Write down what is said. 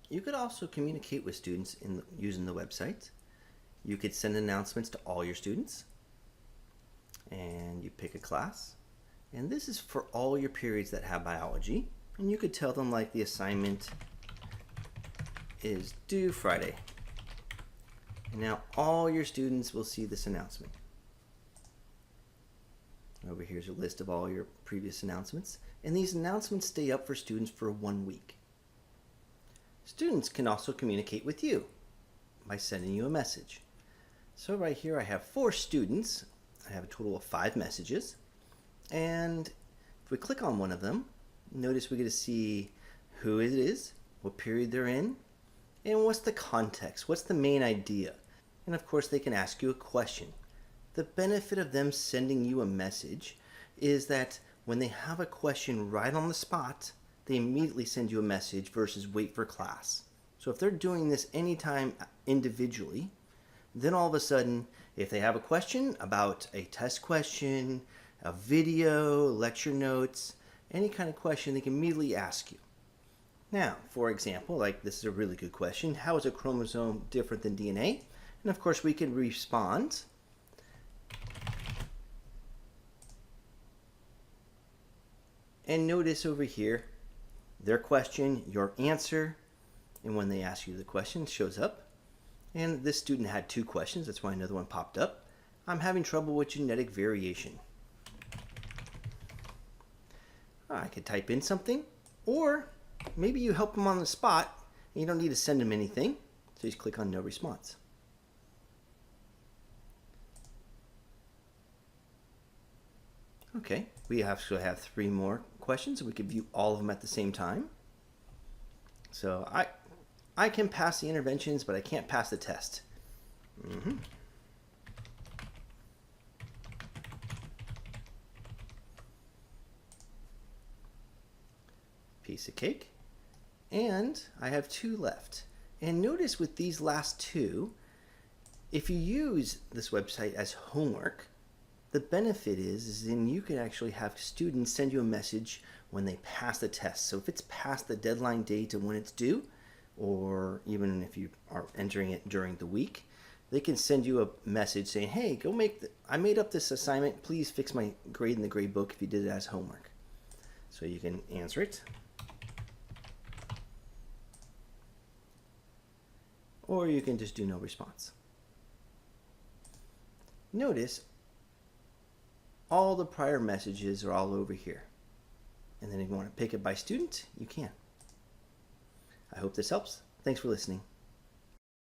You could also communicate with students using the website. You could send announcements to all your students, and you pick a class. And this is for all your periods that have biology. And you could tell them like the assignment is due Friday. And now all your students will see this announcement. Over here's a list of all your previous announcements. And these announcements stay up for students for 1 week. Students can also communicate with you by sending you a message. So right here I have 4 students. I have a total of 5 messages. And if we click on one of them, notice we get to see who it is, what period they're in, and what's the context, what's the main idea. And of course they can ask you a question. The benefit of them sending you a message is that when they have a question right on the spot, they immediately send you a message versus wait for class. So if they're doing this anytime individually, then all of a sudden, if they have a question about a test question, a video, lecture notes, any kind of question, they can immediately ask you. Now, for example, like this is a really good question. How is a chromosome different than DNA? And of course we can respond. And notice over here, their question, your answer, and when they ask you the question, it shows up. And this student had 2 questions, that's why another one popped up. I'm having trouble with genetic variation. I could type in something, or maybe you help them on the spot, and you don't need to send them anything, so you just click on no response. Okay, we actually have 3 more questions, and we can view all of them at the same time. So I can pass the interventions, but I can't pass the test. Piece of cake. And I have 2 left. And notice with these last 2, if you use this website as homework, the benefit is then you can actually have students send you a message when they pass the test. So if it's past the deadline date and when it's due, or even if you are entering it during the week, they can send you a message saying, hey, go I made up this assignment. Please fix my grade in the grade book if you did it as homework. So you can answer it. Or you can just do no response. Notice all the prior messages are all over here. And then if you want to pick it by student, you can. I hope this helps. Thanks for listening.